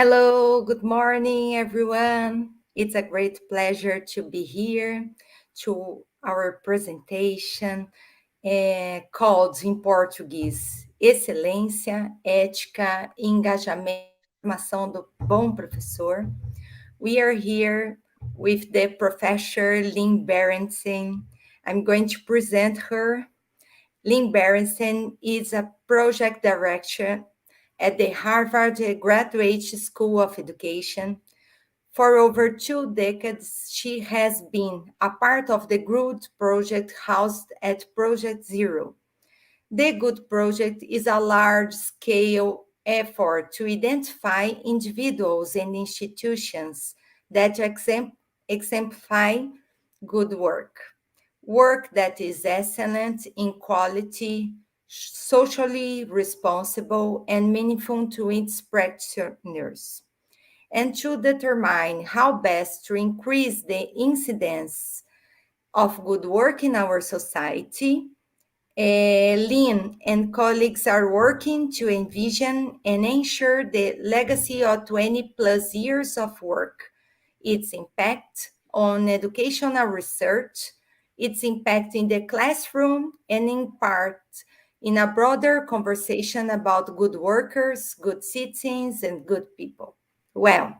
Hello, good morning, everyone. It's a great pleasure to be here to our presentation called in Portuguese Excelência, Ética e Engajamento, formação do Bom Professor. We are here with the professor Lynn Barendsen. I'm going to present her. Lynn Barendsen is a project director at the Harvard Graduate School of Education. For over 2 decades, she has been a part of the GoodWork project housed at Project Zero. The GoodWork project is a large-scale effort to identify individuals and institutions that exemplify good work that is excellent in quality, socially responsible, and meaningful to its practitioners, and to determine how best to increase the incidence of good work in our society. Lynn and colleagues are working to envision and ensure the legacy of 20 plus years of work, its impact on educational research, its impact in the classroom, and in part in a broader conversation about good workers, good citizens, and good people. Well,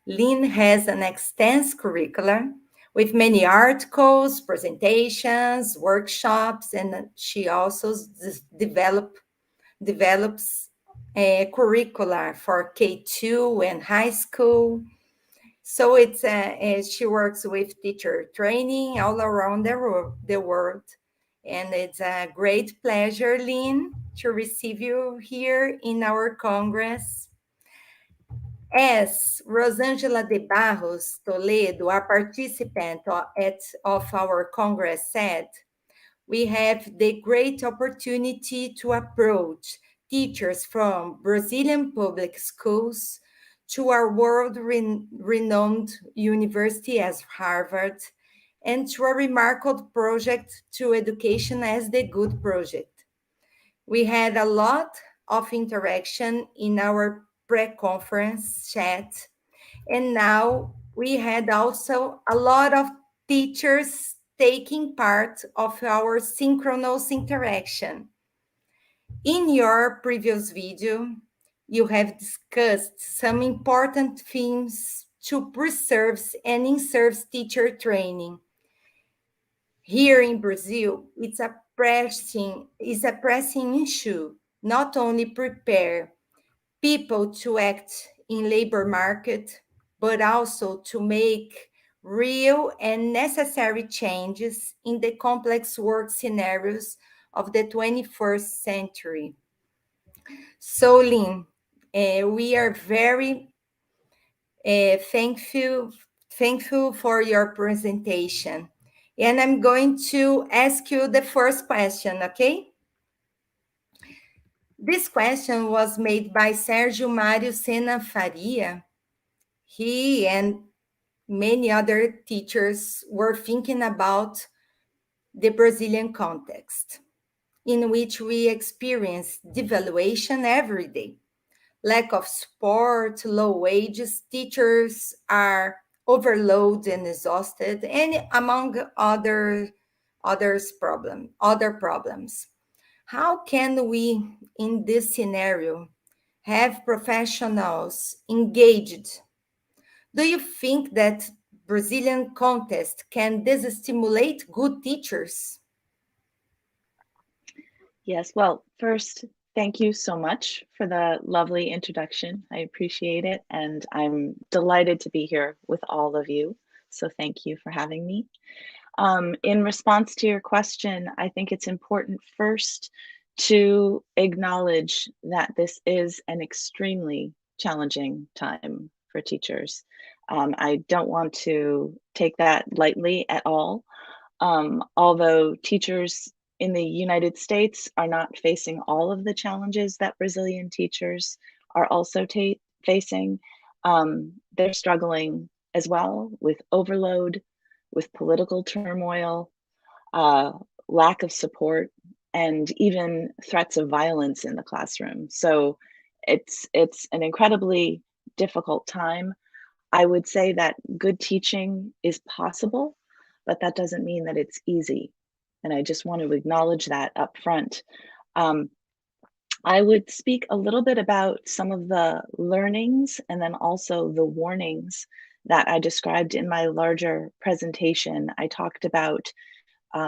Lynn has an extensive curriculum with many articles, presentations, workshops, and she also develops a curricula for K2 and high school. So she works with teacher training all around the world. And it's a great pleasure, Lynn, to receive you here in our Congress. As Rosângela de Barros Toledo, a participant of our Congress, said, we have the great opportunity to approach teachers from Brazilian public schools to our world-renowned university as Harvard, and to a remarkable project to education as the GoodWork project. We had a lot of interaction in our pre-conference chat, and now we had also a lot of teachers taking part of our synchronous interaction. In your previous video, you have discussed some important themes to preserve and insert teacher training. Here in Brazil, it's a pressing issue, not only prepare people to act in labor market, but also to make real and necessary changes in the complex work scenarios of the 21st century. So, Lynn, we are very thankful for your presentation. And I'm going to ask you the first question, okay? This question was made by Sérgio Mário Sena Faria. He and many other teachers were thinking about the Brazilian context, in which we experience devaluation every day. Lack of support, low wages, teachers are overloaded and exhausted, and among other problems. How can we, in this scenario, have professionals engaged? Do you think that Brazilian context can destimulate good teachers? Yes, well, first, thank you so much for the lovely introduction. I appreciate it, and I'm delighted to be here with all of you. So thank you for having me. In response to your question, I think it's important first to acknowledge that this is an extremely challenging time for teachers. I don't want to take that lightly at all. Although teachers in the United States are not facing all of the challenges that Brazilian teachers are also facing, they're struggling as well with overload, with political turmoil, lack of support, and even threats of violence in the classroom. So it's an incredibly difficult time. I would say that good teaching is possible, but that doesn't mean that it's easy. And I just want to acknowledge that up front. Um, I would speak a little bit about some of the learnings and then also the warnings that I described in my larger presentation. I talked about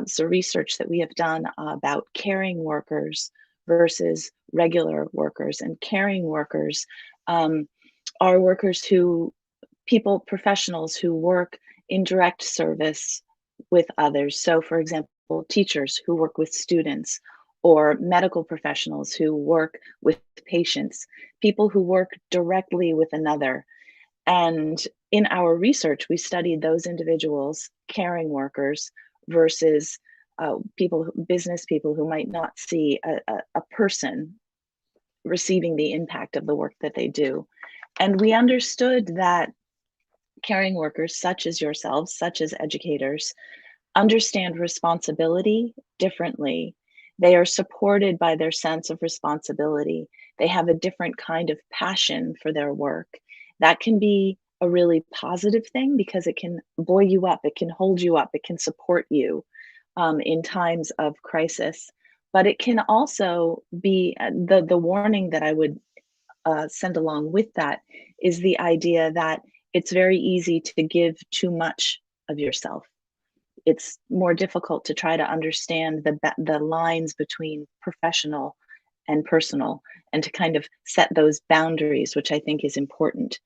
some research that we have done about caring workers versus regular workers. And caring workers are workers who, professionals who work in direct service with others. So, for example, teachers who work with students, or medical professionals who work with patients, people who work directly with another. And in our research, we studied those individuals, caring workers, versus business people who might not see a person receiving the impact of the work that they do. And we understood that caring workers, such as yourselves, such as educators, understand responsibility differently. They are supported by their sense of responsibility. They have a different kind of passion for their work. That can be a really positive thing because it can buoy you up, it can hold you up, it can support you in times of crisis. But it can also be the warning that I would send along with that is the idea that it's very easy to give too much of yourself. It's more difficult to try to understand the lines between professional and personal, and to kind of set those boundaries, which I think is important.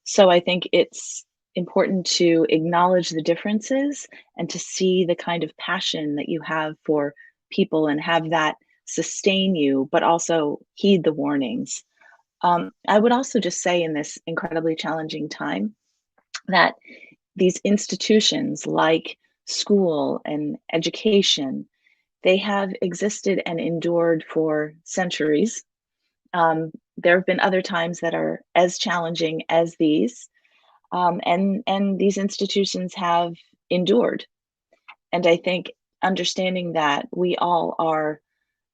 So I think it's important to acknowledge the differences and to see the kind of passion that you have for people and have that sustain you, but also heed the warnings. I would also just say in this incredibly challenging time that these institutions like school and education, they have existed and endured for centuries. There have been other times that are as challenging as these, and these institutions have endured. And I think understanding that we all are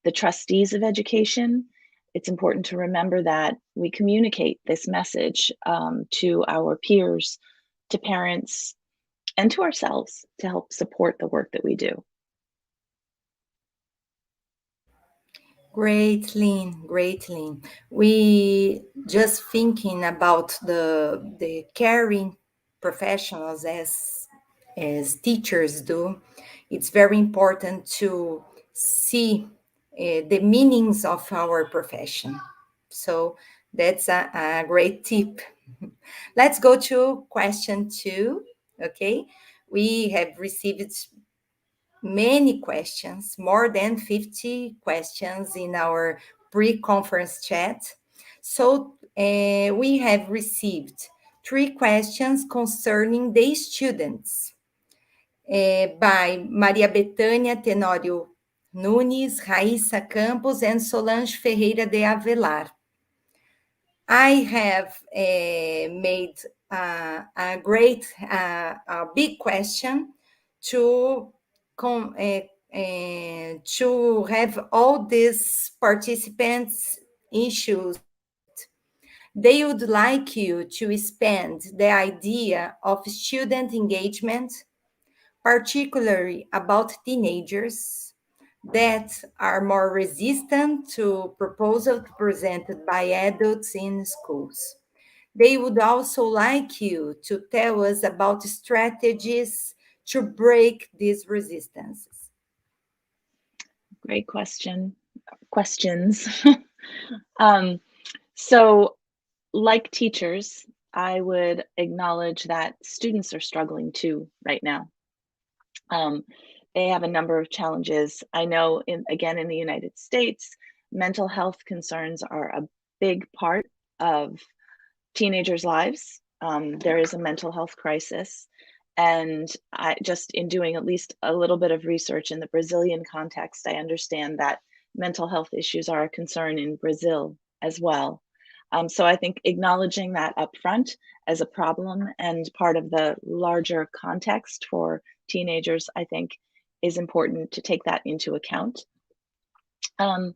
the trustees of education, it's important to remember that we communicate this message to our peers, to parents, and to ourselves to help support the work that we do. Great, Lynn. Great, Lynn. We just thinking about the caring professionals as teachers do. It's very important to see the meanings of our profession. So that's a great tip. Let's go to question 2. Okay, we have received many questions, more than 50 questions in our pre-conference chat. So we have received 3 questions concerning the students by Maria Bethânia Tenório Nunes, Raíssa Campos, and Solange Ferreira de Avelar. I have made a great, a big question to to have all these participants issues. They would like you to expand the idea of student engagement, particularly about teenagers that are more resistant to proposals presented by adults in schools. They would also like you to tell us about strategies to break these resistances. Great questions. um, so, like teachers, I would acknowledge that students are struggling too right now. They have a number of challenges. I know, again, in the United States, mental health concerns are a big part of teenagers' lives. There is a mental health crisis. And I just, in doing at least a little bit of research in the Brazilian context, I understand that mental health issues are a concern in Brazil as well. So I think acknowledging that upfront as a problem and part of the larger context for teenagers, I think, is important to take that into account. And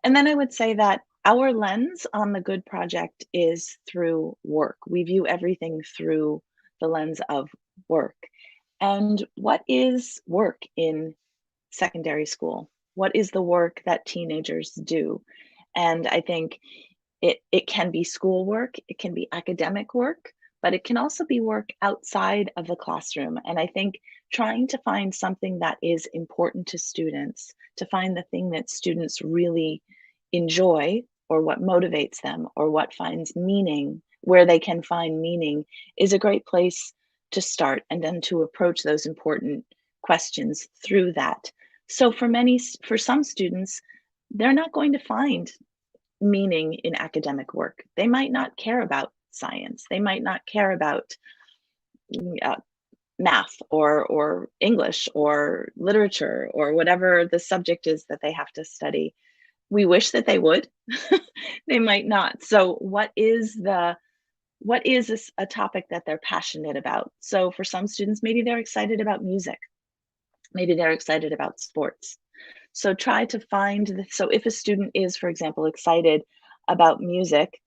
then I would say that Our lens on the Good Project is through work. We view everything through the lens of work. And what is work in secondary school? What is the work that teenagers do? And I think it can be schoolwork, it can be academic work, but it can also be work outside of the classroom. And I think trying to find something that is important to students, to find the thing that students really enjoy or what motivates them or what finds meaning, where they can find meaning, is a great place to start and then to approach those important questions through that. So for some students, they're not going to find meaning in academic work. They might not care about science. They might not care about uh, math or English or literature or whatever the subject is that they have to study. We wish that they would. They might not. So what is a topic that they're passionate about? So for some students, maybe they're excited about music. Maybe they're excited about sports. So try to find so if a student is, for example, excited about music,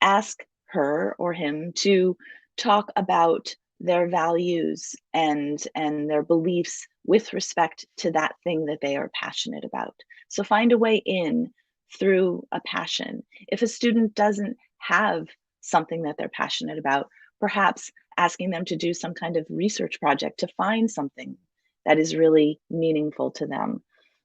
ask her or him to talk about their values and their beliefs with respect to that thing that they are passionate about. So find a way in through a passion. If a student doesn't have something that they're passionate about, perhaps asking them to do some kind of research project to find something that is really meaningful to them.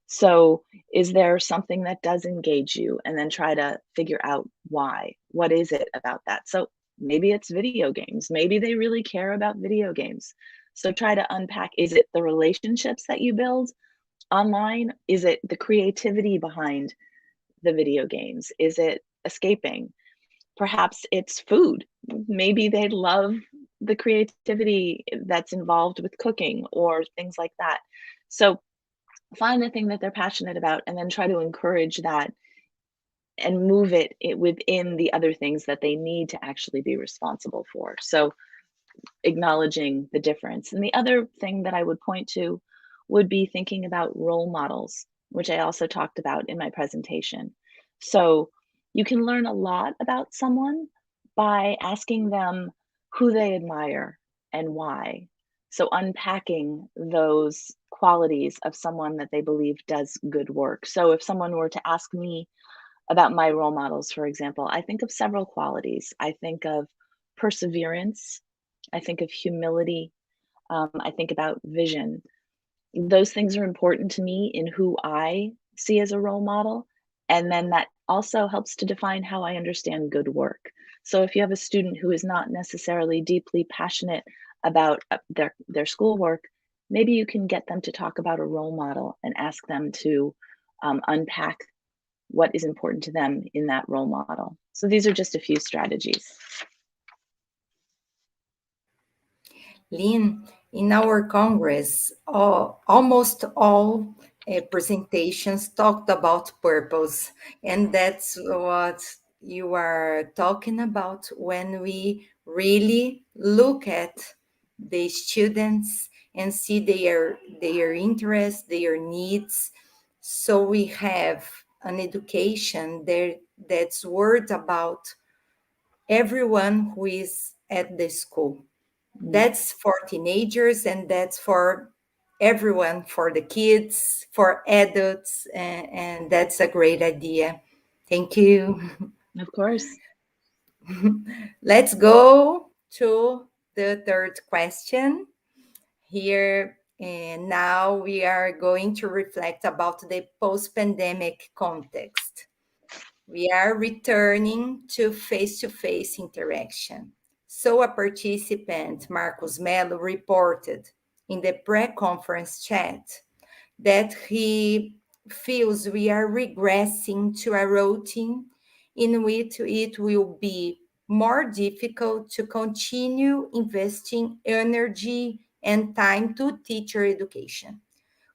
So, is there something that does engage you? And then try to figure out why. What is it about that? So, maybe it's video games. Maybe they really care about video games. So, try to unpack, is it the relationships that you build online? Is it the creativity behind the video games? Is it escaping? Perhaps it's food. Maybe they love the creativity that's involved with cooking or things like that. So, find the thing that they're passionate about and then try to encourage that and move it within the other things that they need to actually be responsible for. So acknowledging the difference. And the other thing that I would point to would be thinking about role models, which I also talked about in my presentation. So you can learn a lot about someone by asking them who they admire and why. So unpacking those qualities of someone that they believe does good work. So if someone were to ask me about my role models, for example, I think of several qualities. I think of perseverance, I think of humility, I think about vision. Those things are important to me in who I see as a role model. And then that also helps to define how I understand good work. So if you have a student who is not necessarily deeply passionate about their schoolwork, maybe you can get them to talk about a role model and ask them to unpack what is important to them in that role model. So these are just a few strategies. Lynn, in our Congress, almost all presentations talked about purpose, and that's what you are talking about when we really look at the students and see their interests, their needs. So we have an education there that's worried about everyone who is at the school. That's for teenagers and that's for everyone, for the kids, for adults, and that's a great idea. Thank you. Of course. Let's go to the third question here. And now we are going to reflect about the post-pandemic context. We are returning to face-to-face interaction. So a participant, Marcos Mello, reported in the pre-conference chat that he feels we are regressing to a routine in which it will be more difficult to continue investing energy and time to teacher education,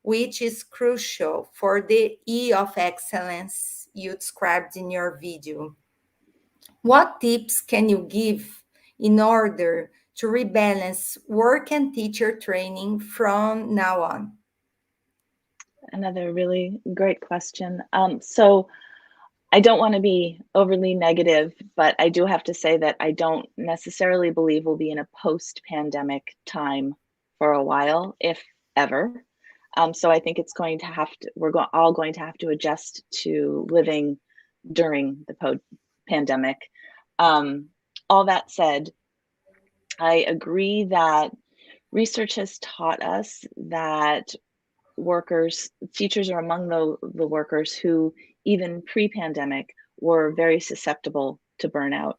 which is crucial for the E of excellence you described in your video. What tips can you give in order to rebalance work and teacher training from now on? Another really great question. So I don't want to be overly negative, but I do have to say that I don't necessarily believe we'll be in a post-pandemic time for a while, if ever. So I think it's going to have to, all going to have to adjust to living during the pandemic. All that said, I agree that research has taught us that teachers are among the workers who, even pre-pandemic, were very susceptible to burnout,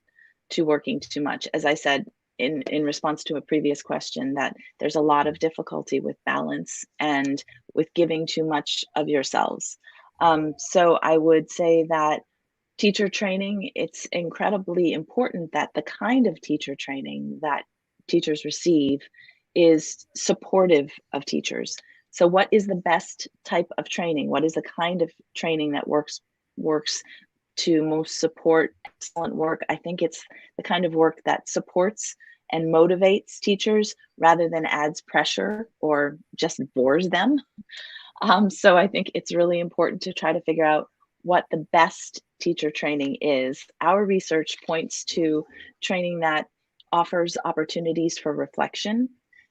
to working too much. As I said in response to a previous question, that there's a lot of difficulty with balance and with giving too much of yourselves. So I would say that teacher training, it's incredibly important that the kind of teacher training that teachers receive is supportive of teachers. So what is the best type of training? What is the kind of training that works to most support excellent work? I think it's the kind of work that supports and motivates teachers rather than adds pressure or just bores them. So I think it's really important to try to figure out what the best teacher training is. Our research points to training that offers opportunities for reflection,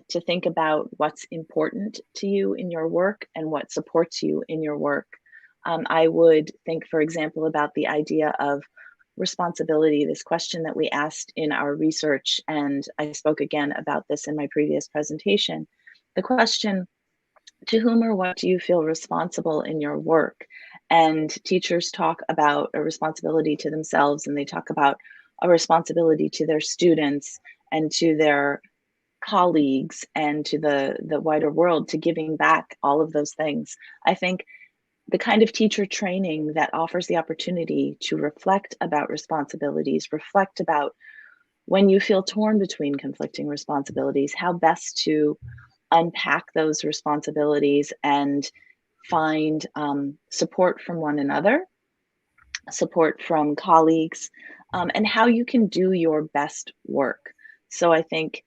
to think about what's important to you in your work and what supports you in your work. I would think, for example, about the idea of responsibility, this question that we asked in our research, and I spoke again about this in my previous presentation. The question, to whom or what do you feel responsible in your work? And teachers talk about a responsibility to themselves, and they talk about a responsibility to their students and to their colleagues and to the wider world, to giving back, all of those things. I think the kind of teacher training that offers the opportunity to reflect about responsibilities, reflect about when you feel torn between conflicting responsibilities, how best to unpack those responsibilities and find support from one another, support from colleagues, and how you can do your best work. So I think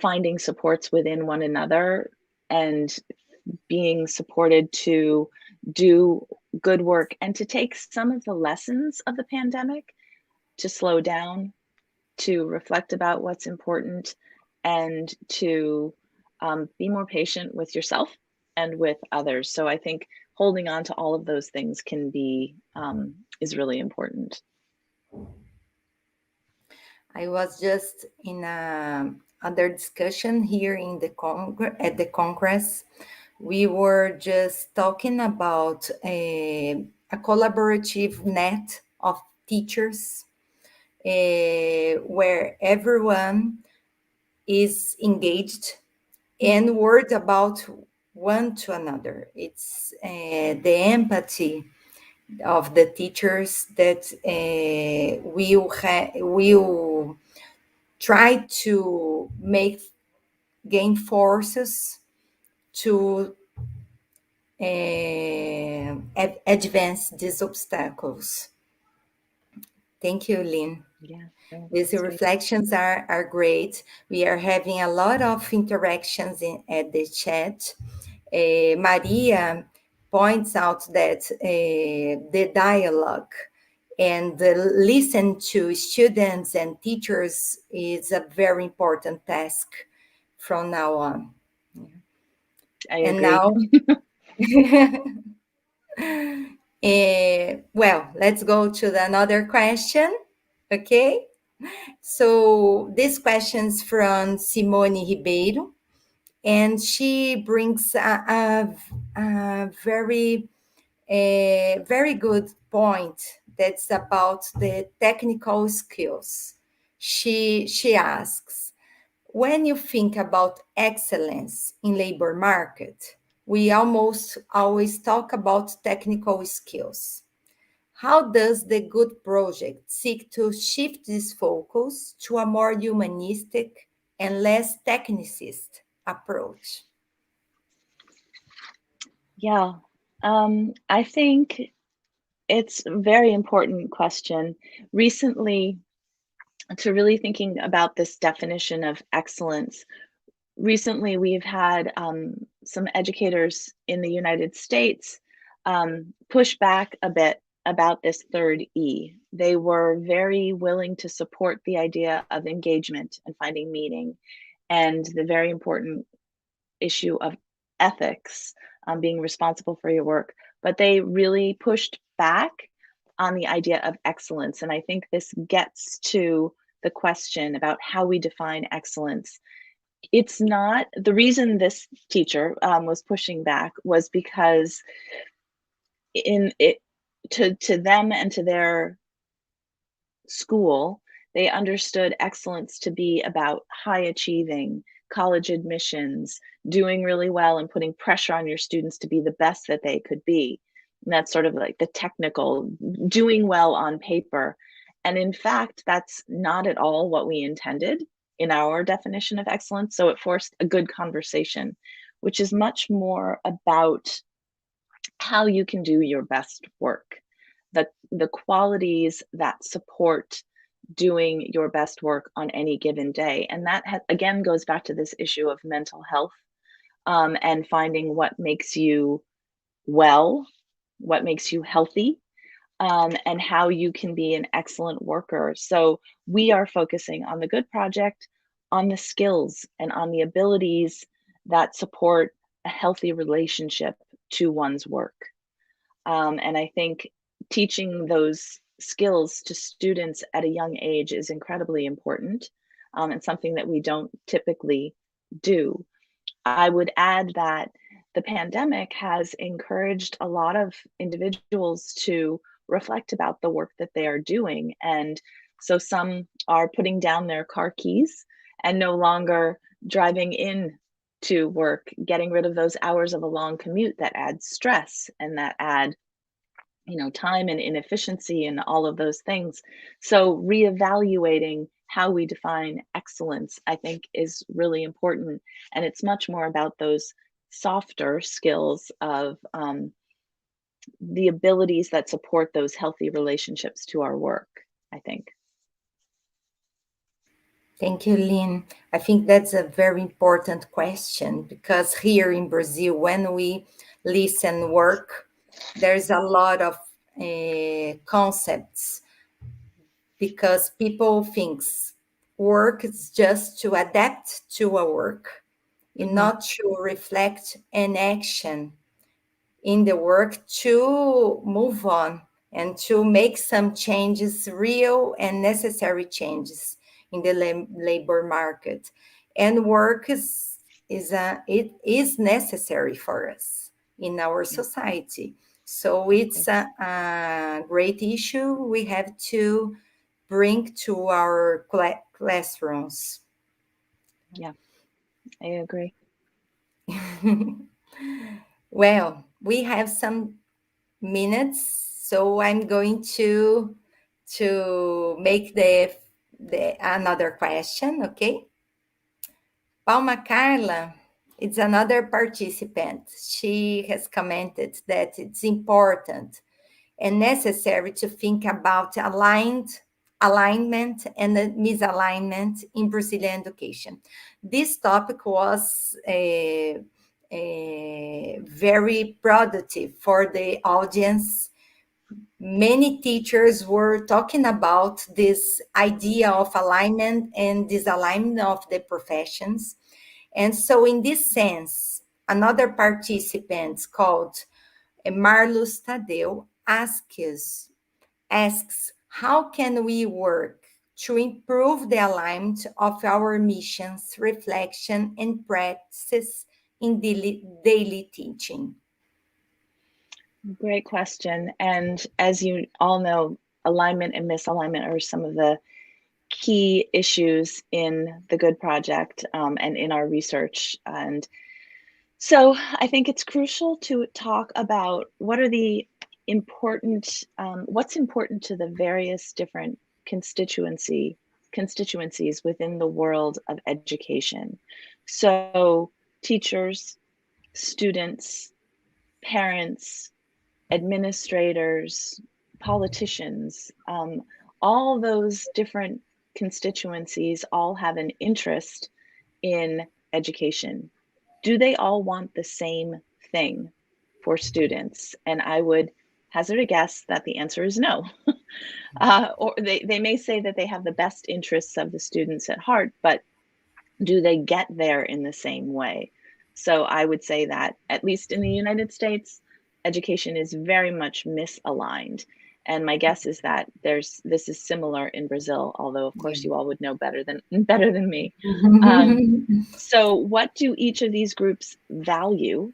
finding supports within one another and being supported to do good work and to take some of the lessons of the pandemic, to slow down, to reflect about what's important, and to be more patient with yourself and with others. So I think holding on to all of those things can be is really important. I was just in a other discussion here in the at the Congress. We were just talking about a collaborative net of teachers where everyone is engaged and worried about one to another. It's the empathy of the teachers that will try to gain forces to advance these obstacles. Thank you, Lynn. Yeah, These reflections are great. We are having a lot of interactions at the chat. Maria points out that the dialogue and listen to students and teachers is a very important task from now on. I And agree. now, well, let's go to another question. Okay. So this question's from Simone Ribeiro, and she brings a very good point that's about the technical skills. She asks, when you think about excellence in labor market, we almost always talk about technical skills. How does the Good Project seek to shift this focus to a more humanistic and less technicist approach? Yeah, I think it's a very important question. Recently, to really thinking about this definition of excellence, recently we've had some educators in the United States push back a bit about this third E. They were very willing to support the idea of engagement and finding meaning, and the very important issue of ethics, being responsible for your work. But they really pushed back on the idea of excellence. And I think this gets to the question about how we define excellence. It's not the reason this teacher was pushing back was because in it to them and to their school, they understood excellence to be about high achieving, college admissions, doing really well and putting pressure on your students to be the best that they could be. And that's sort of like the technical, doing well on paper. And in fact, that's not at all what we intended in our definition of excellence. So it forced a good conversation, which is much more about how you can do your best work, the qualities that support doing your best work on any given day. And that again goes back to this issue of mental health, and finding what makes you well, what makes you healthy, and how you can be an excellent worker. So we are focusing on the good project, on the skills and on the abilities that support a healthy relationship to one's work. And I think teaching those skills to students at a young age is incredibly important, and something that we don't typically do. I would add that the pandemic has encouraged a lot of individuals to reflect about the work that they are doing. And so some are putting down their car keys and no longer driving in to work, getting rid of those hours of a long commute that add stress and that add time and inefficiency and all of those things. So reevaluating how we define excellence, I think, is really important. And it's much more about those softer skills of the abilities that support those healthy relationships to our work, I think. Thank you, Lynn. I think that's a very important question because here in Brazil, when we listen work, there's a lot of concepts because people thinks work is just to adapt to a work and not to reflect an action in the work to move on and to make some changes, real and necessary changes in the labor market. And work it is necessary for us in our society. So it's a great issue we have to bring to our classrooms. Yeah, I agree. Well, we have some minutes, so I'm going to make the another question, okay? Palma Carla, it's another participant. She has commented that it's important and necessary to think about alignment and misalignment in Brazilian education. This topic was very productive for the audience. Many teachers were talking about this idea of alignment and disalignment of the professions. And so in this sense, another participant called Marlos Tadeu asks, how can we work to improve the alignment of our missions, reflection, and practices in daily teaching? Great question. And as you all know, alignment and misalignment are some of the key issues in the Good Project, and in our research. And so I think it's crucial to talk about what are the important, what's important to the various different constituencies within the world of education. So teachers, students, parents, administrators, politicians, all those different constituencies all have an interest in education. Do they all want the same thing for students? And I would hazard a guess that the answer is no. Or they may say that they have the best interests of the students at heart, but do they get there in the same way? So I would say that, at least in the United States, education is very much misaligned. And my guess is that this is similar in Brazil, although of course you all would know better than me. So what do each of these groups value,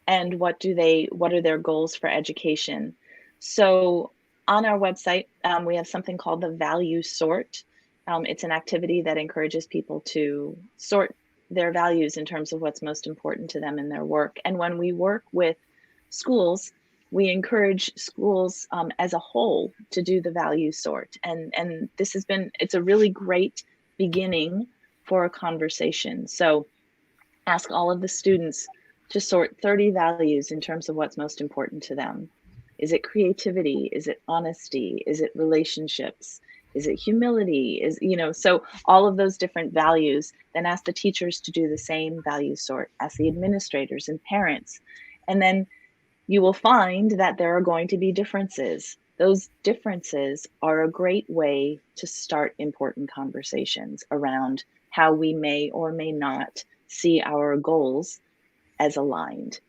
and what are their goals for education? So on our website, we have something called the value sort. It's an activity that encourages people to sort their values in terms of what's most important to them in their work. And when we work with schools, we encourage schools as a whole to do the value sort. And it's a really great beginning for a conversation. So ask all of the students to sort 30 values in terms of what's most important to them. Is it creativity? Is it honesty? Is it relationships? Is it humility? So all of those different values. Then ask the teachers to do the same value sort, ask the administrators and parents. And then you will find that there are going to be differences. Those differences are a great way to start important conversations around how we may or may not see our goals as aligned.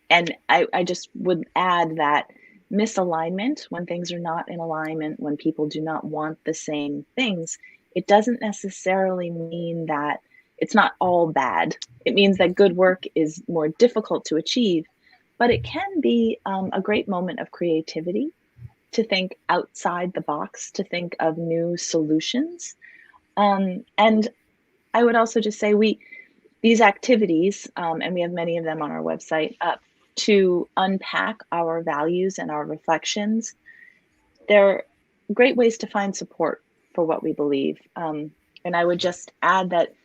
And I just would add that misalignment, when things are not in alignment, when people do not want the same things, it doesn't necessarily mean that it's not all bad. It means that good work is more difficult to achieve, but it can be a great moment of creativity to think outside the box, to think of new solutions. And I would also just say these activities, and we have many of them on our website, to unpack our values and our reflections, they're great ways to find support for what we believe. And I would just add that,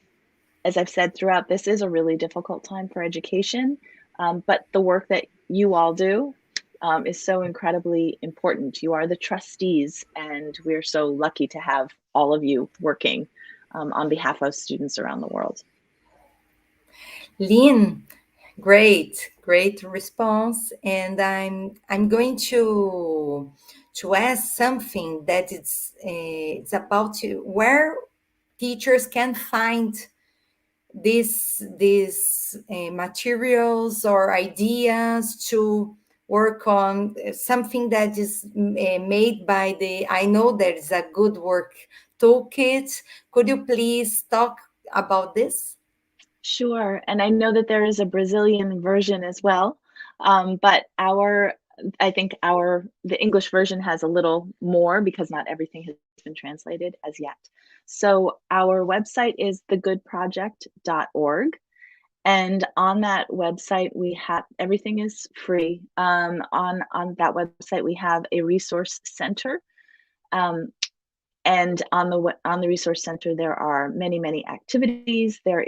as I've said throughout, this is a really difficult time for education, but the work that you all do is so incredibly important. You are the trustees, and we're so lucky to have all of you working on behalf of students around the world. Lynn, great response. And I'm going to ask something that it's about where teachers can find these materials or ideas to work on, something that is made by I know there is a GoodWork Toolkit. Could you please talk about this? Sure. And I know that there is a Brazilian version as well. But I think the English version has a little more because not everything has been translated as yet. So our website is thegoodproject.org. And on that website, everything is free. On that website, we have a resource center. And on the resource center, there are many activities. There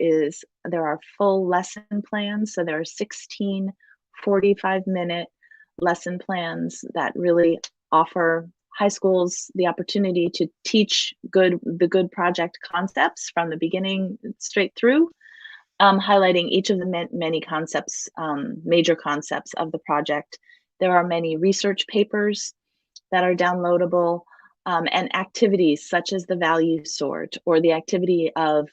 are full lesson plans. So there are 16 45-minute lesson plans that really offer high schools the opportunity to teach the good project concepts from the beginning straight through, highlighting each of the many concepts, major concepts of the project. There are many research papers that are downloadable. And activities such as the value sort, or the activity of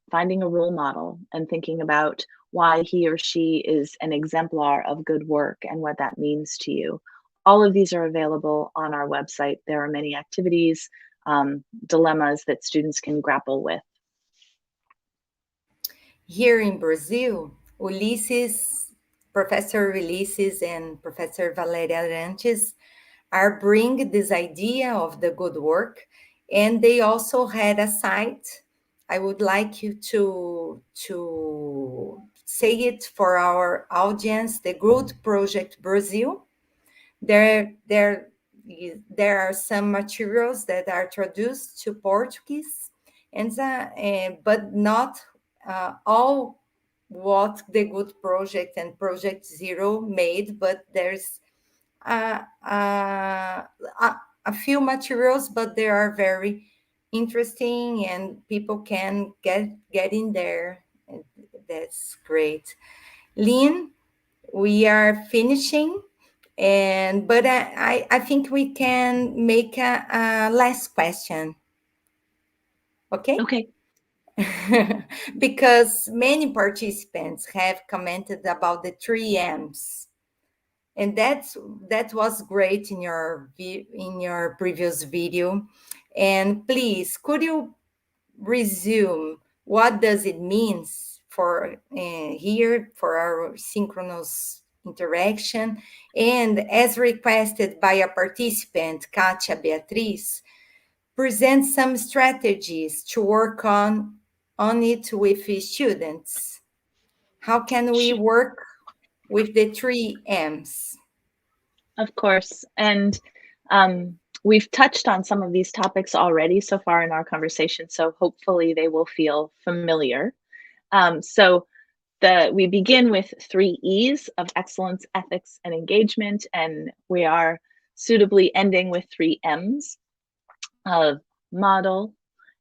finding a role model and thinking about why he or she is an exemplar of good work and what that means to you. All of these are available on our website. There are many activities, dilemmas that students can grapple with. Here in Brazil, Professor Ulysses and Professor Valéria Arantes are bringing this idea of the good work, and they also had a site. I would like you to say it for our audience, the Good Project Brazil. There are some materials that are traduced to Portuguese, but not all what the Good Project and Project Zero made, but there's a few materials, but they are very interesting and people can get in there. And that's great. Lynn, we are finishing, But I think we can make a last question. Okay? Okay. Because many participants have commented about the 3 M's. And that was great in your previous video. And please, could you resume what does it mean for here for our synchronous interaction? And as requested by a participant, Katia Beatriz, present some strategies to work on it with students. How can we work with the 3 M's? Of course. And we've touched on some of these topics already so far in our conversation, so hopefully they will feel familiar. So we begin with 3 E's of excellence, ethics, and engagement, and we are suitably ending with 3 M's of model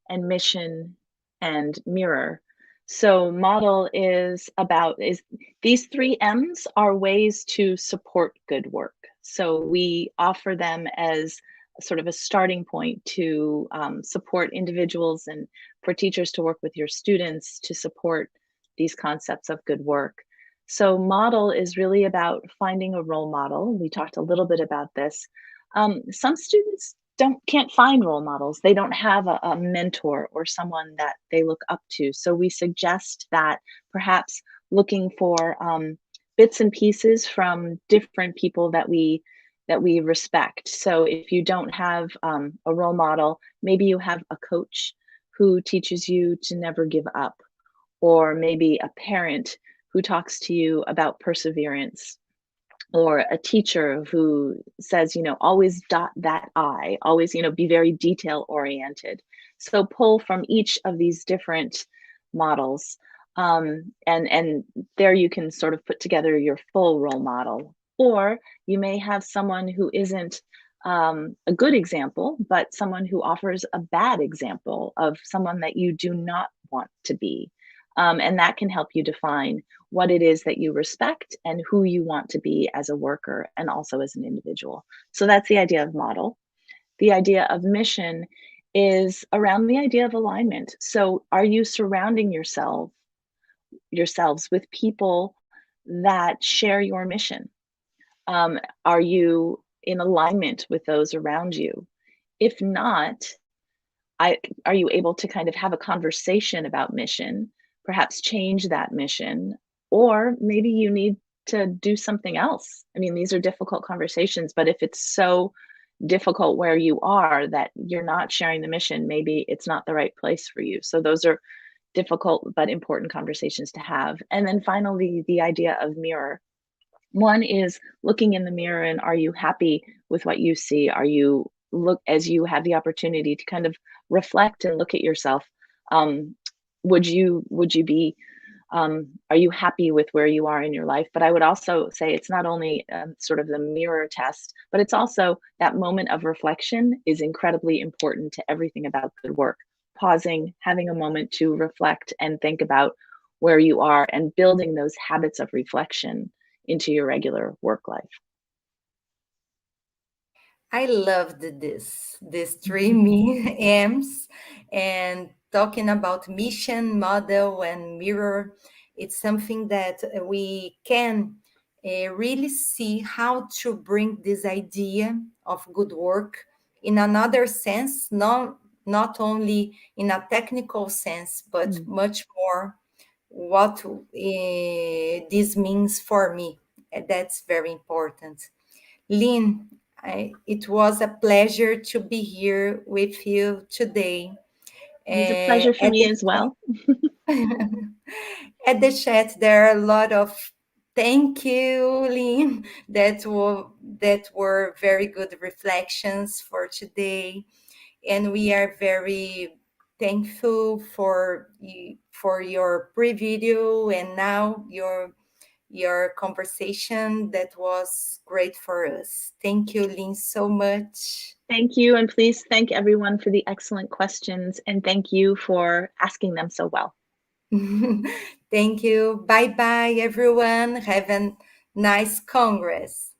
and mission and mirror. So model is these 3 M's are ways to support good work. So we offer them as sort of a starting point to support individuals and for teachers to work with your students to support these concepts of good work. So model is really about finding a role model. We talked a little bit about this. Some students can't find role models. They don't have a mentor or someone that they look up to. So we suggest that perhaps looking for bits and pieces from different people that we respect. So if you don't have a role model, maybe you have a coach who teaches you to never give up, or maybe a parent who talks to you about perseverance, or a teacher who says, always dot that I, always, be very detail oriented. So pull from each of these different models. And there you can sort of put together your full role model. Or you may have someone who isn't a good example, but someone who offers a bad example of someone that you do not want to be. And that can help you define what it is that you respect and who you want to be as a worker and also as an individual. So that's the idea of model. The idea of mission is around the idea of alignment. So are you surrounding yourselves with people that share your mission? Are you in alignment with those around you? If not, are you able to kind of have a conversation about mission, perhaps change that mission, or maybe you need to do something else? I mean, these are difficult conversations, but if it's so difficult where you are that you're not sharing the mission, maybe it's not the right place for you. So those are difficult but important conversations to have. And then finally, the idea of mirror. One is looking in the mirror and are you happy with what you see? As you have the opportunity to kind of reflect and look at yourself, would you be are you happy with where you are in your life? But I would also say it's not only sort of the mirror test, but it's also that moment of reflection is incredibly important to everything about good work. Pausing, having a moment to reflect and think about where you are and building those habits of reflection into your regular work life. I loved these 3 M's, and talking about mission, model, and mirror. It's something that we can really see how to bring this idea of good work in another sense, not only in a technical sense, but much more what this means for me. That's very important. Lynn, it was a pleasure to be here with you today. It was a pleasure for me as well. At the chat, there are a lot of thank you, Lynn, that were very good reflections for today. And we are very thankful for your pre-video and now your conversation. That was great for us. Thank you, Lynn, so much. Thank you. And please thank everyone for the excellent questions. And thank you for asking them so well. Thank you. Bye-bye, everyone. Have a nice Congress.